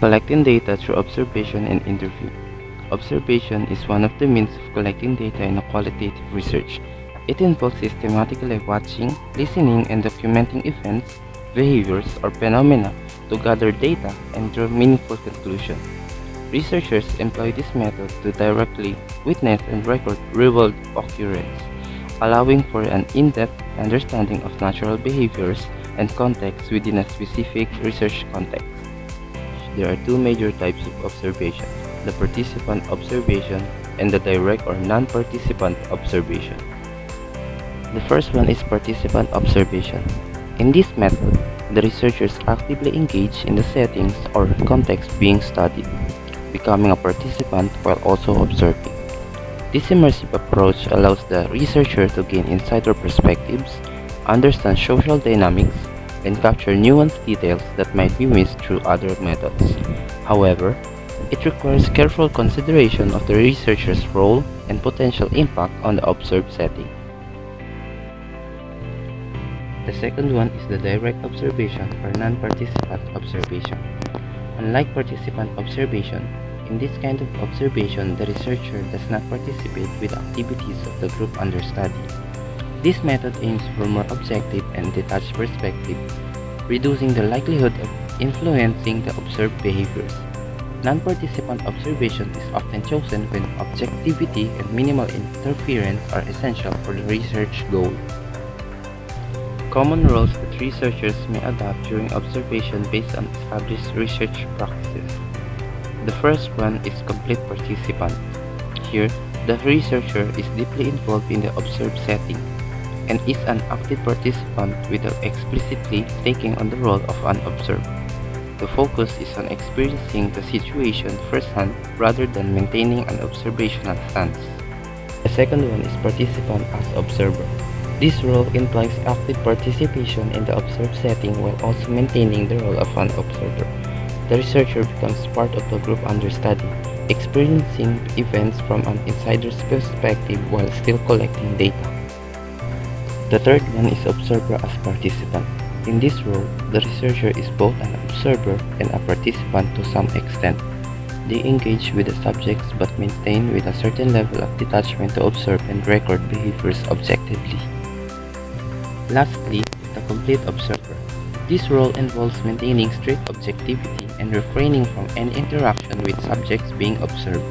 Collecting data through observation and interview. Observation is one of the means of collecting data in a qualitative research. It involves systematically watching, listening, and documenting events, behaviors, or phenomena to gather data and draw meaningful conclusions. Researchers employ this method to directly witness and record real-world occurrences, allowing for an in-depth understanding of natural behaviors and contexts within a specific research context. There are two major types of observation: the participant observation and the direct or non-participant observation. The first one is participant observation. In this method, the researchers actively engage in the settings or context being studied, becoming a participant while also observing. This immersive approach allows the researcher to gain insider perspectives, understand social dynamics, and capture nuanced details that might be missed through other methods. However, it requires careful consideration of the researcher's role and potential impact on the observed setting. The second one is the direct observation or non-participant observation. Unlike participant observation, in this kind of observation, the researcher does not participate with activities of the group under study. This method aims for more objective and detached perspective, reducing the likelihood of influencing the observed behaviors. Non-participant observation is often chosen when objectivity and minimal interference are essential for the research goal. Common roles that researchers may adopt during observation based on established research practices. The first one is complete participant. Here, the researcher is deeply involved in the observed setting and is an active participant without explicitly taking on the role of an observer. The focus is on experiencing the situation firsthand rather than maintaining an observational stance. The second one is participant as observer. This role implies active participation in the observed setting while also maintaining the role of an observer. The researcher becomes part of the group under study, experiencing events from an insider's perspective while still collecting data. The third one is observer as participant. In this role, the researcher is both an observer and a participant to some extent. They engage with the subjects but maintain with a certain level of detachment to observe and record behaviors objectively. Lastly, the complete observer. This role involves maintaining strict objectivity and refraining from any interaction with subjects being observed.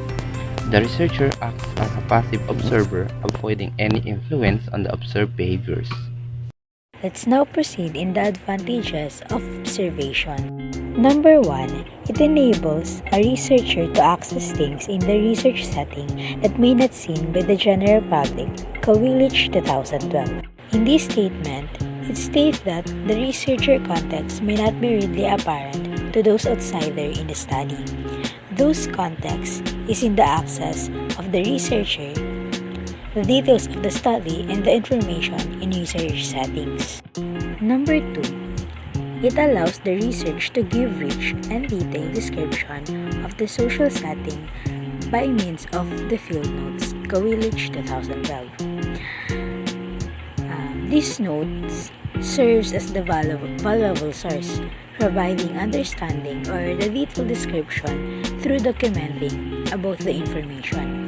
The researcher acts as a passive observer, avoiding any influence on the observed behaviors. Let's now proceed in the advantages of observation. Number 1, it enables a researcher to access things in the research setting that may not seen by the general public. Kowillich 2012. In this statement, it states that the researcher context may not be readily apparent to those outsider in the study. Those context is in the access of the researcher, the details of the study, and the information in research settings. Number 2, it allows the research to give rich and detailed description of the social setting by means of the field notes. Kowillich 2012. These notes serves as the valuable source, providing understanding or the detailed description through documenting about the information,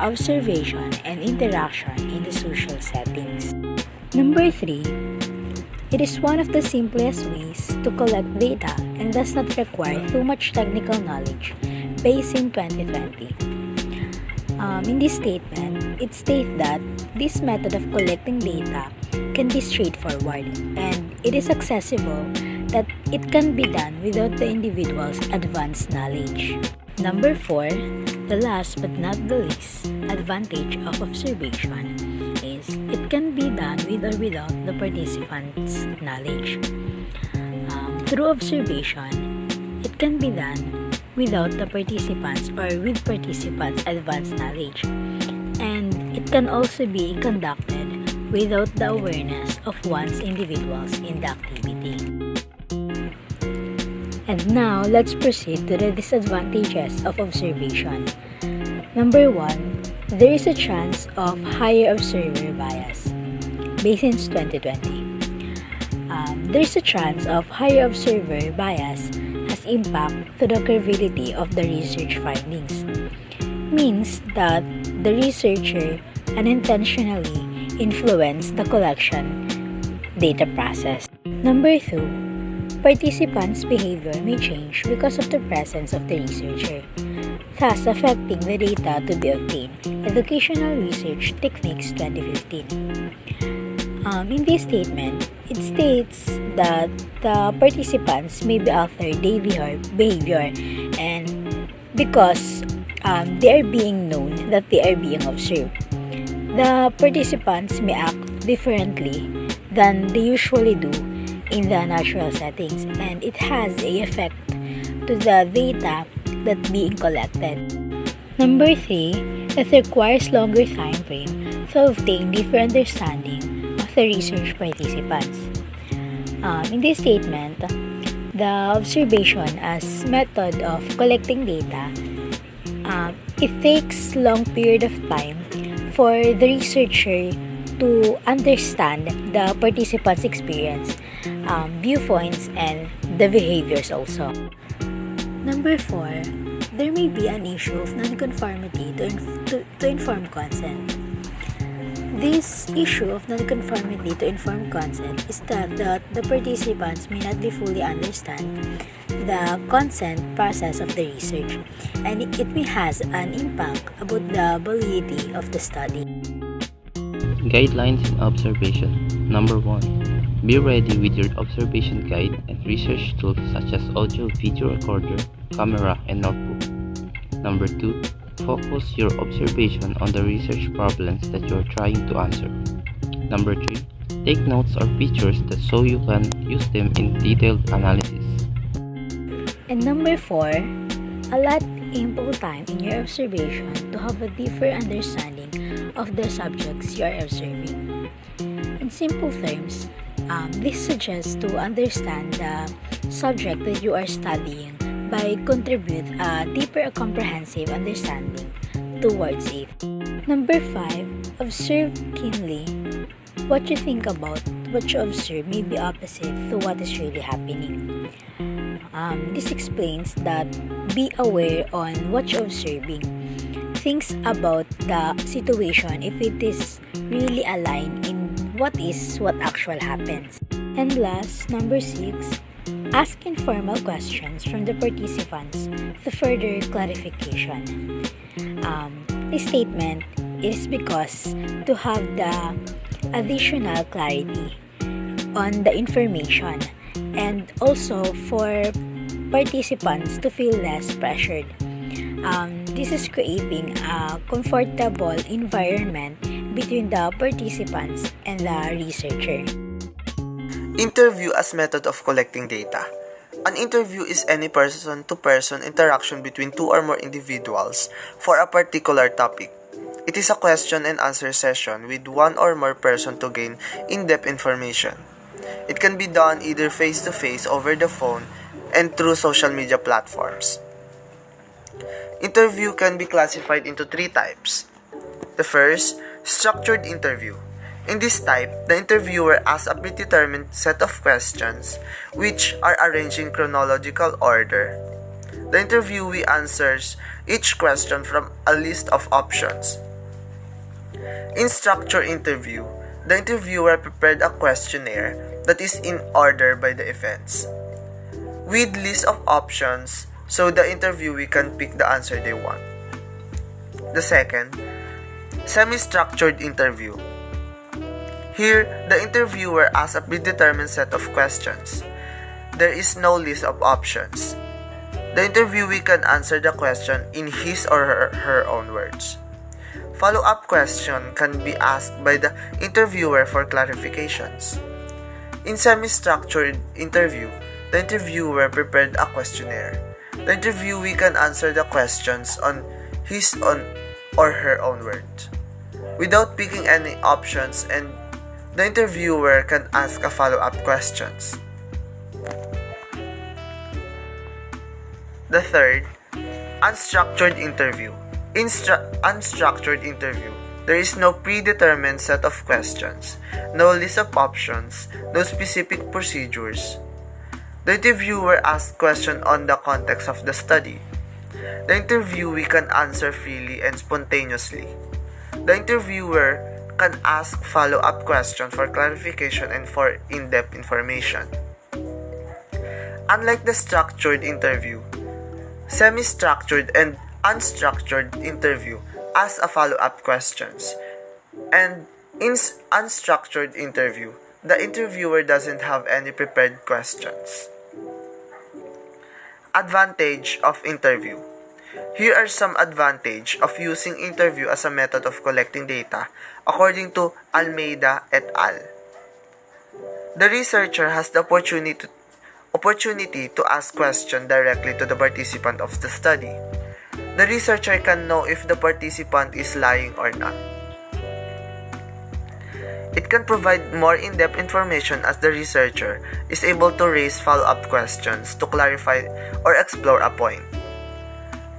observation, and interaction in the social settings. Number 3, it is one of the simplest ways to collect data and does not require too much technical knowledge, based in 2020. In this statement, it states that this method of collecting data can be straightforward and it is accessible, that it can be done without the individual's advanced knowledge. Number 4, the last but not the least advantage of observation is it can be done with or without the participant's knowledge. Through observation, it can be done without the participants or with participants' advanced knowledge, and it can also be conducted without the awareness of one's individuals in the activity. And now, let's proceed to the disadvantages of observation. Number 1, there is a chance of higher observer bias. Based in 2020. There is a chance of higher observer bias as has impact to the credibility of the research findings. Means that the researcher unintentionally influenced the collection data process. Number 2, participants' behavior may change because of the presence of the researcher, thus affecting the data to be obtained. Educational Research Techniques 2015. In this statement, it states that the participants may be alter their behavior and because they are being known that they are being observed. The participants may act differently than they usually do in the natural settings, and it has an effect to the data that being collected. Number 3, it requires longer time frame to obtain deeper understanding of the research participants. In this statement, the observation as method of collecting data, it takes long period of time for the researcher to understand the participants' experience, viewpoints, and the behaviors also. Number 4, there may be an issue of nonconformity to informed consent. This issue of nonconformity to informed consent is that the participants may not be fully understand the consent process of the research, and it may has an impact about the validity of the study. Guidelines in observation. Number 1. Be ready with your observation guide and research tools such as audio-video recorder, camera, and notebook. Number 2. Focus your observation on the research problems that you are trying to answer. Number 3. Take notes or pictures that so you can use them in detailed analysis. And number 4, allot ample time in your observation to have a deeper understanding of the subjects you are observing. In simple terms, this suggests to understand the subject that you are studying by contribute a deeper comprehensive understanding towards it. Number 5, observe keenly. What you think about what you observe may be opposite to what is really happening. This explains that be aware on what you're observing. Think about the situation if it is really aligned in what actually happens. And last, number 6, ask informal questions from the participants to further clarification. This statement is because to have the additional clarity on the information and also for participants to feel less pressured. This is creating a comfortable environment between the participants and the researcher. Interview as method of collecting data. An interview is any person-to-person interaction between two or more individuals for a particular topic. It is a question and answer session with one or more person to gain in-depth information. It can be done either face-to-face, over the phone, and through social media platforms. Interview can be classified into 3 types. The first, structured interview. In this type, the interviewer asks a predetermined set of questions which are arranged in chronological order. The interviewee answers each question from a list of options. In structured interview, the interviewer prepared a questionnaire that is in order by the events, with list of options so the interviewee can pick the answer they want. The second, semi-structured interview. Here, the interviewer asks a predetermined set of questions. There is no list of options. The interviewee can answer the question in his or her own words. Follow-up question can be asked by the interviewer for clarifications. In semi-structured interview, the interviewer prepared a questionnaire. The interviewee can answer the questions on his or her own words, without picking any options, and the interviewer can ask a follow-up questions. The third, unstructured interview. In unstructured interview, there is no predetermined set of questions, no list of options, no specific procedures. The The interviewer asks questions on the context of the study. The interviewee can answer freely and spontaneously. The interviewer can ask follow-up questions for clarification and for in-depth information. Unlike the structured interview, semi-structured and unstructured interview ask a follow-up questions. And in unstructured interview, the interviewer doesn't have any prepared questions. Advantage of interview. Here are some advantages of using interview as a method of collecting data according to Almeida et al. The researcher has the opportunity to ask questions directly to the participant of the study. The researcher can know if the participant is lying or not. It can provide more in-depth information as the researcher is able to raise follow-up questions to clarify or explore a point.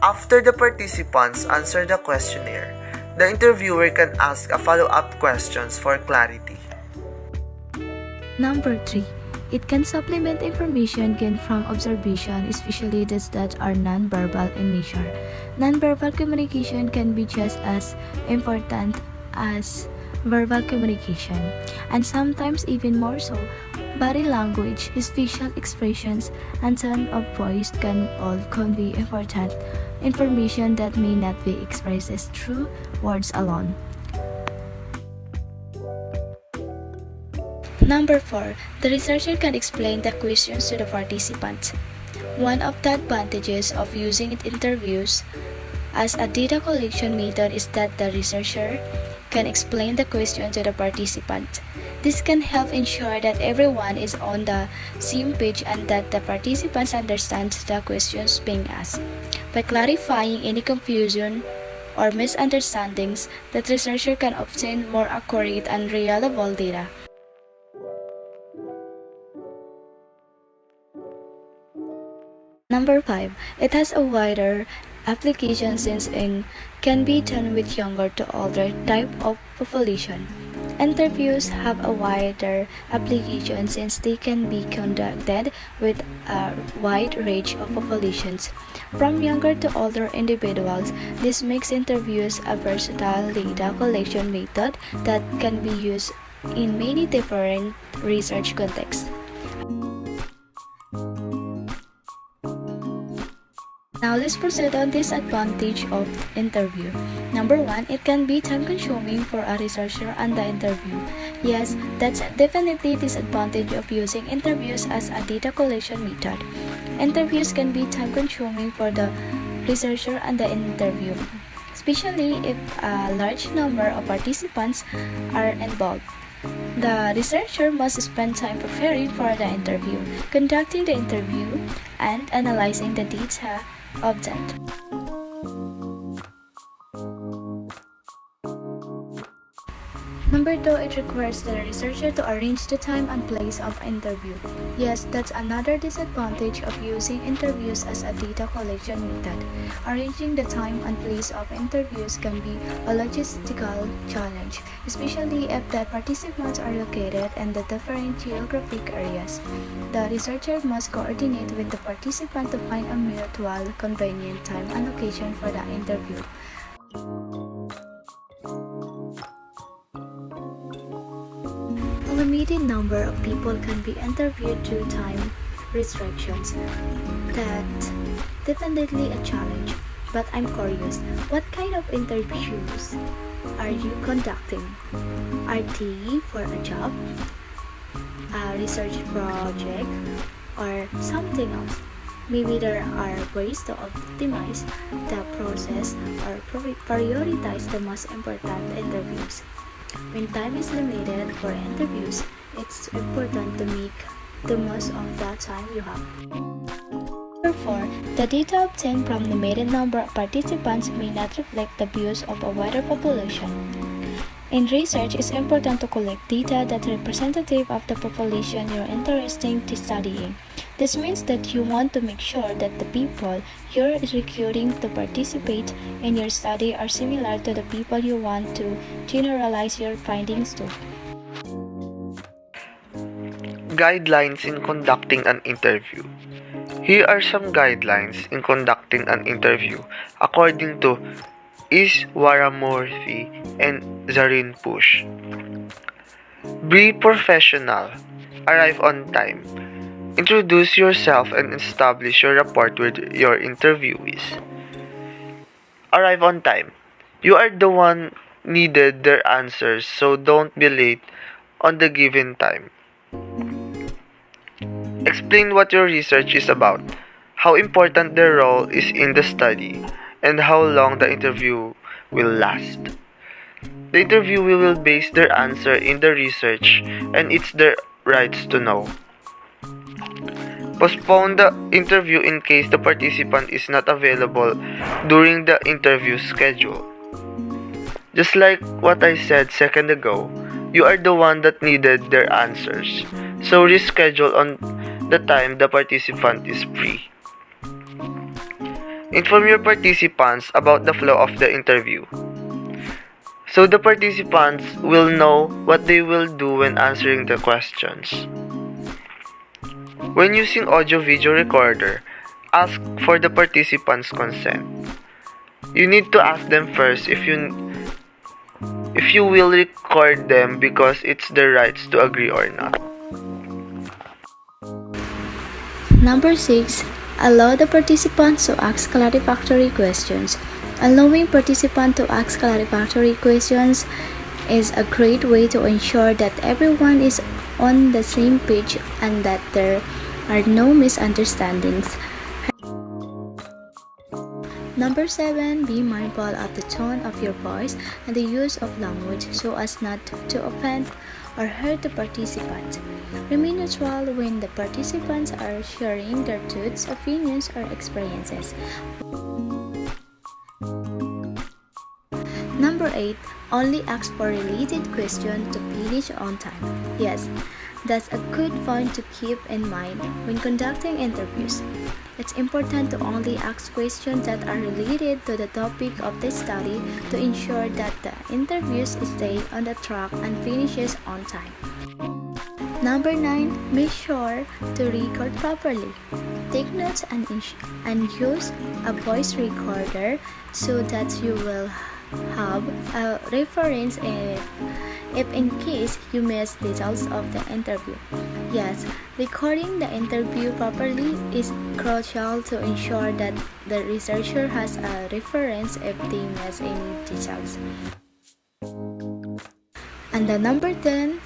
After the participants answer the questionnaire, the interviewer can ask a follow-up questions for clarity. Number 3. It can supplement information gained from observation, especially those that are non-verbal in nature. Non-verbal communication can be just as important as verbal communication, and sometimes even more so. Body language, his facial expressions, and tone of voice can all convey important information that may not be expressed through words alone. Number 4. The researcher can explain the questions to the participants. One of the advantages of using interviews as a data collection method is that the researcher can explain the question to the participant. This can help ensure that everyone is on the same page and that the participants understand the questions being asked. By clarifying any confusion or misunderstandings, the researcher can obtain more accurate and reliable data. Number 5. It has a wider application since it can be done with younger to older type of population. Interviews have a wider application since they can be conducted with a wide range of populations. From younger to older individuals, this makes interviews a versatile data collection method that can be used in many different research contexts. Now let's proceed on disadvantage of interview. Number 1, it can be time-consuming for a researcher and the interview. Yes, that's definitely disadvantage of using interviews as a data collection method. Interviews can be time-consuming for the researcher and the interview, especially if a large number of participants are involved. The researcher must spend time preparing for the interview, conducting the interview, and analyzing the data obtained. Number 2, it requires the researcher to arrange the time and place of interview. Yes, that's another disadvantage of using interviews as a data collection method. Arranging the time and place of interviews can be a logistical challenge, especially if the participants are located in the different geographic areas. The researcher must coordinate with the participant to find a mutual convenient time and location for the interview. A limited number of people can be interviewed due to time restrictions. That's definitely a challenge. But I'm curious, what kind of interviews are you conducting? Are they for a job, a research project, or something else? Maybe there are ways to optimize the process or prioritize the most important interviews. When time is limited for interviews, it's important to make the most of that time you have. Therefore, the data obtained from the limited number of participants may not reflect the views of a wider population. In research, it's important to collect data that are representative of the population you're interested in studying. This means that you want to make sure that the people you're recruiting to participate in your study are similar to the people you want to generalize your findings to. Guidelines in conducting an interview. Here are some guidelines in conducting an interview according to Iswaramurthy and Zarin Push. Be professional. Arrive on time. Introduce yourself and establish your rapport with your interviewees. Arrive on time. You are the one needed their answers, so don't be late on the given time. Explain what your research is about, how important their role is in the study, and how long the interview will last. The interviewee will base their answer in the research, and it's their rights to know. Postpone the interview in case the participant is not available during the interview schedule. Just like what I said second ago, you are the one that needed their answers, so reschedule on the time the participant is free. Inform your participants about the flow of the interview, so the participants will know what they will do when answering the questions. When using audio-video recorder, ask for the participants' consent. You need to ask them first if you will record them because it's their rights to agree or not. Number 6. Allow the participants to ask clarifactory questions. Allowing participants to ask clarifactory questions is a great way to ensure that everyone is on the same page and that there are no misunderstandings. Number 7. Be mindful of the tone of your voice and the use of language so as not to offend or hurt the participants. Remain neutral when the participants are sharing their thoughts, opinions, or experiences. Number 8. Only ask for related questions to finish on time. Yes, that's a good point to keep in mind when conducting interviews. It's important to only ask questions that are related to the topic of the study to ensure that the interviews stay on the track and finishes on time. Number 9. Make sure to record properly. Take notes and use a voice recorder so that you will have a reference if in case you miss details of the interview. Yes, recording the interview properly is crucial to ensure that the researcher has a reference if they miss any details. And the number 10,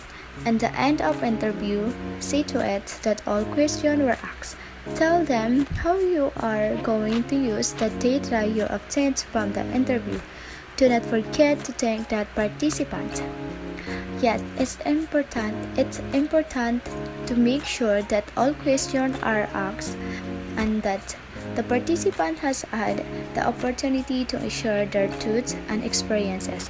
at the end of interview, see to it that all questions were asked. Tell them how you are going to use the data you obtained from the interview. Do not forget to thank that participant. Yes, it's important to make sure that all questions are asked and that the participant has had the opportunity to share their thoughts and experiences.